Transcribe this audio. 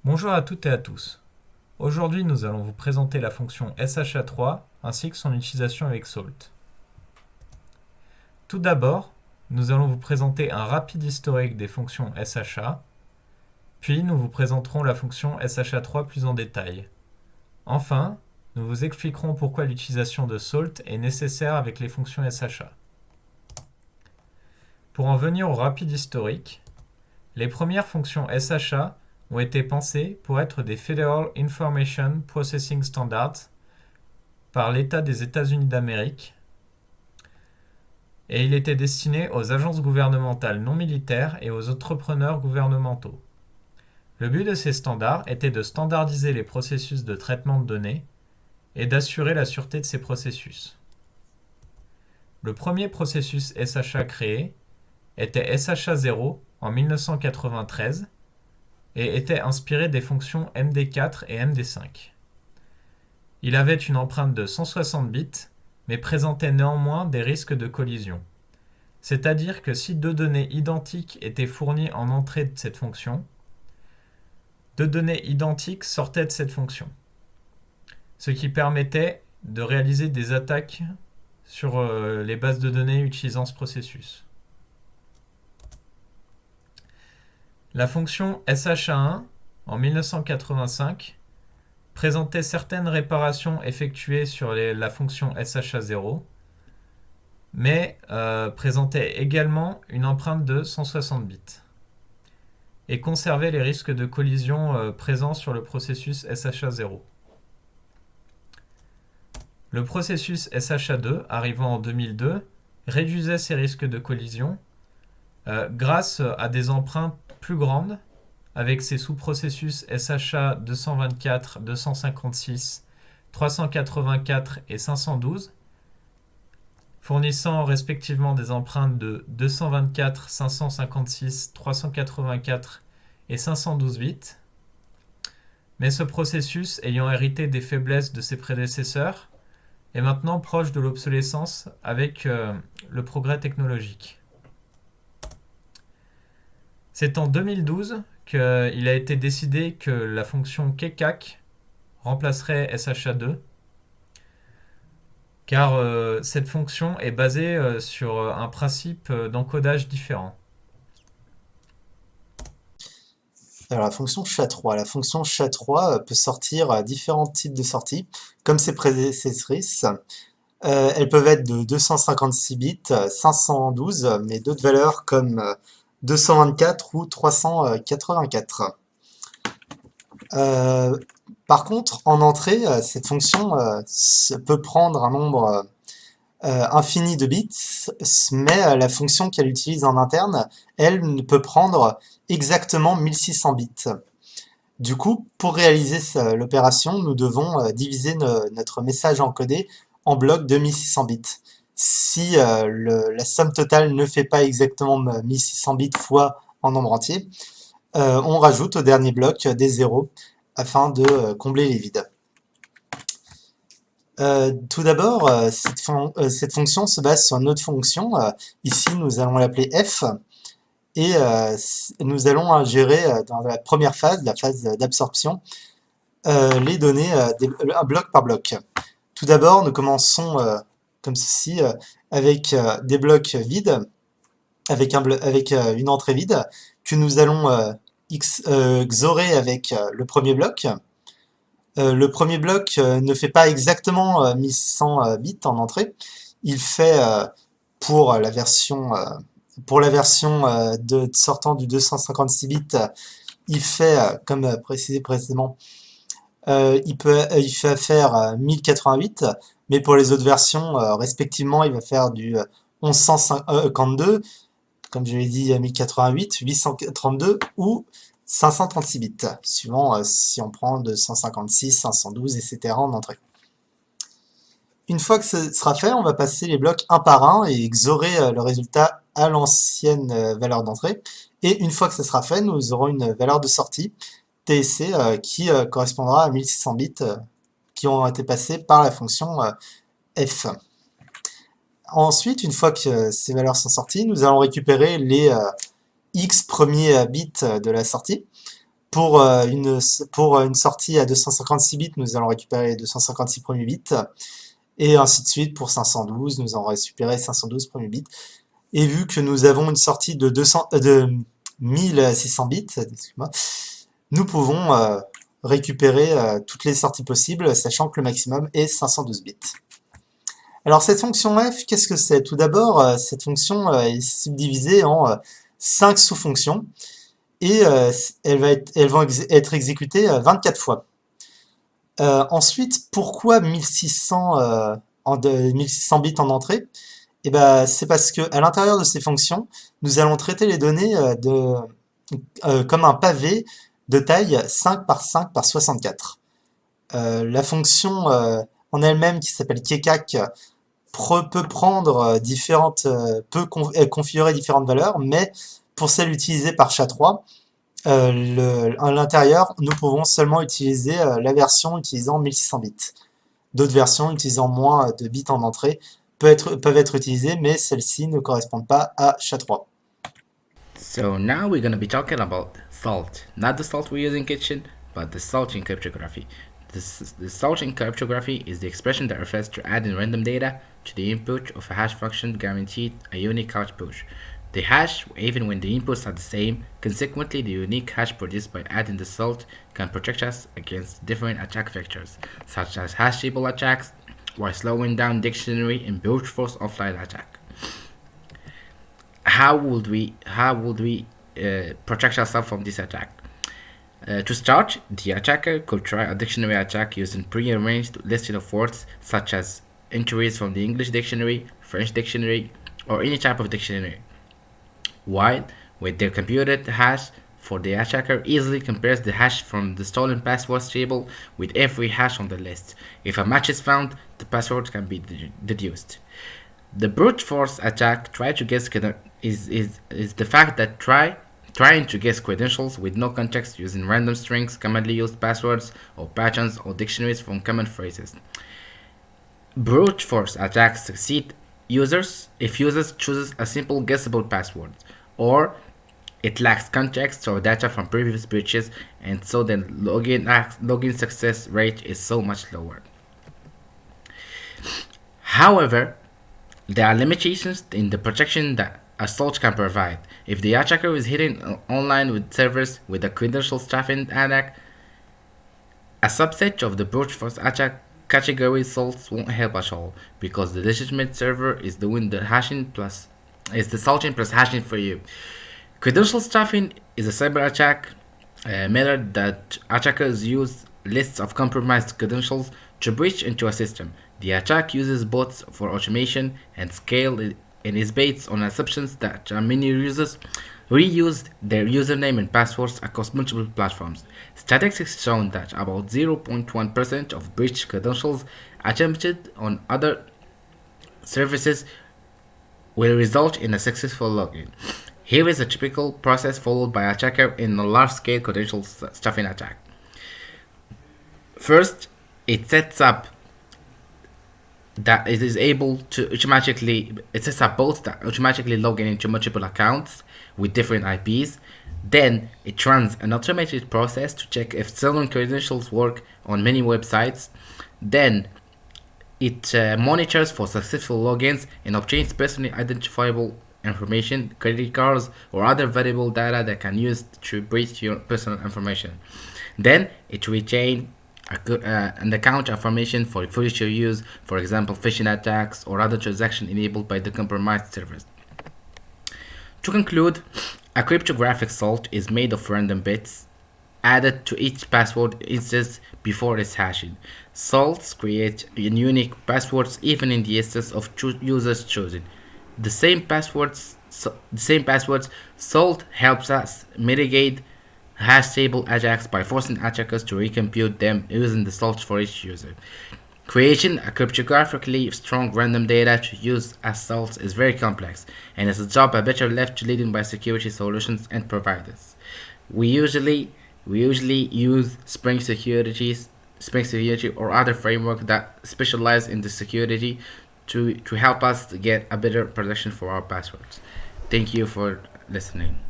Bonjour à toutes et à tous. Aujourd'hui, nous allons vous présenter la fonction SHA3 ainsi que son utilisation avec Salt. Tout d'abord, nous allons vous présenter un rapide historique des fonctions SHA, puis nous vous présenterons la fonction SHA3 plus en détail. Enfin, nous vous expliquerons pourquoi l'utilisation de Salt est nécessaire avec les fonctions SHA. Pour en venir au rapide historique, les premières fonctions SHA ont été pensées pour être des Federal Information Processing Standards par l'État des États-Unis d'Amérique, et il était destiné aux agences gouvernementales non militaires et aux entrepreneurs gouvernementaux. Le but de ces standards était de standardiser les processus de traitement de données et d'assurer la sûreté de ces processus. Le premier processus SHA créé était SHA-0 en 1993 et était inspiré des fonctions MD4 et MD5. Il avait une empreinte de 160 bits, mais présentait néanmoins des risques de collision. C'est-à-dire que si deux données identiques étaient fournies en entrée de cette fonction, deux données identiques sortaient de cette fonction, ce qui permettait de réaliser des attaques sur les bases de données utilisant ce processus. La fonction SHA1 en 1985 présentait certaines réparations effectuées sur la fonction SHA0, mais présentait également une empreinte de 160 bits et conservait les risques de collision présents sur le processus SHA0. Le processus SHA2, arrivant en 2002, réduisait ces risques de collision grâce à des empreintes plus grandes avec ses sous-processus SHA 224, 256, 384 et 512, fournissant respectivement des empreintes de 224, 556, 384 et 512 bits, mais ce processus, ayant hérité des faiblesses de ses prédécesseurs, est maintenant proche de l'obsolescence avec le progrès technologique. C'est en 2012 qu'il a été décidé que la fonction keccak remplacerait SHA2, car cette fonction est basée sur un principe d'encodage différent. Alors, la fonction SHA-3. La fonction SHA-3 peut sortir différents types de sorties, comme ses prédécessrices. Elles peuvent être de 256 bits, 512, mais d'autres valeurs comme 224 ou 384. Euh, Par contre, en entrée, cette fonction peut prendre un nombre infini de bits, mais la fonction qu'elle utilise en interne, elle ne peut prendre exactement 1600 bits. Du coup, pour réaliser l'opération, nous devons diviser notre message encodé en blocs de 1600 bits. Si la somme totale ne fait pas exactement 1600 bits fois en nombre entier, on rajoute au dernier bloc des zéros afin de combler les vides. Tout d'abord, cette fonction se base sur une autre fonction. Ici, nous allons l'appeler f. Et nous allons gérer dans la première phase, la phase d'absorption, les données bloc par bloc. Tout d'abord, nous commençons comme ceci, avec des blocs vides, avec une entrée vide, que nous allons XORer avec le premier bloc. Le premier bloc ne fait pas exactement 1600 bits en entrée. Il fait pour la version sortant du 256 bits, il fait, comme précisé précédemment, il fait faire 1088, mais pour les autres versions, respectivement, il va faire du 1152, comme je l'ai dit, 1088, 832 ou 536 bits, suivant si on prend de 156, 512, etc. en entrée. Une fois que ce sera fait, on va passer les blocs un par un et XORer le résultat à l'ancienne valeur d'entrée. Et une fois que ce sera fait, nous aurons une valeur de sortie, TSC, qui correspondra à 1600 bits qui ont été passés par la fonction f. Ensuite, une fois que ces valeurs sont sorties, nous allons récupérer les x premiers bits de la sortie pour une sortie à 256 bits, nous allons récupérer les 256 premiers bits. Et ainsi de suite, pour 512, nous allons récupérer 512 premiers bits. Et vu que nous avons une sortie de 1600 bits, excuse-moi, nous pouvons récupérer toutes les sorties possibles, sachant que le maximum est 512 bits. Alors cette fonction f, qu'est-ce que c'est? Tout d'abord, cette fonction est subdivisée en 5 sous-fonctions et elles vont être exécutées 24 fois. Ensuite, pourquoi 1600, 1600 bits en entrée? Eh ben, c'est parce que à l'intérieur de ces fonctions, nous allons traiter les données comme un pavé de taille 5 par 5 par 64. La fonction en elle-même qui s'appelle kekak peut prendre configurer différentes valeurs, mais pour celle utilisée par SHA-3, à l'intérieur, nous pouvons seulement utiliser la version utilisant 1600 bits. D'autres versions utilisant moins de bits en entrée peuvent être utilisées, mais celles-ci ne correspondent pas à SHA-3. So now we're going to be talking about salt. Not the salt we use in kitchen, but the salt in cryptography. The salt in cryptography is the expression that refers to adding random data to the input of a hash function guaranteed a unique output. The hash, even when the inputs are the same, consequently the unique hash produced by adding the salt can protect us against different attack vectors, such as hash table attacks, while slowing down dictionary and brute force offline attack. How would we protect ourselves from this attack? To start, the attacker could try a dictionary attack using pre-arranged listing of words such as entries from the English dictionary, French dictionary, or any type of dictionary. While, with their computed hash, for the attacker easily compares the hash from the stolen passwords table with every hash on the list. If a match is found, the password can be deduced. The brute force attack is the fact that trying to guess credentials with no context using random strings, commonly used passwords or patterns or dictionaries from common phrases. Brute force attacks succeed if users chooses a simple guessable password, or it lacks context or data from previous breaches, and so the login success rate is so much lower. However, there are limitations in the protection that a salt can provide. If the attacker is hitting online with servers with a credential stuffing attack, a subset of the brute force attack category salts won't help at all, because the legitimate server is doing the salting plus hashing for you. Credential stuffing is a cyber attack method that attackers use lists of compromised credentials to breach into a system. The attack uses bots for automation and scale and is based on assumptions that many users reused their username and passwords across multiple platforms. Statistics show that about 0.1% of breached credentials attempted on other services will result in a successful login. Here is a typical process followed by an attacker in a large-scale credential stuffing attack. First, it sets up that it is able to it sets up bots that automatically log in into multiple accounts with different IPs. Then it runs an automated process to check if stolen credentials work on many websites. Then it monitors for successful logins and obtains personally identifiable information, credit cards, or other valuable data that can use to breach your personal information. Then it retains an account information for future use, for example phishing attacks or other transactions enabled by the compromised servers. To conclude, a cryptographic salt is made of random bits added to each password instance before its hashing. Salts create unique passwords even in the instance of users chosen. The same passwords salt helps us mitigate hash table attacks by forcing attackers to recompute them using the salt for each user. Creating a cryptographically strong random data to use as salts is very complex, and is a job better left to leading by security solutions and providers. We usually use Spring Security or other framework that specialize in the security to help us get a better protection for our passwords. Thank you for listening.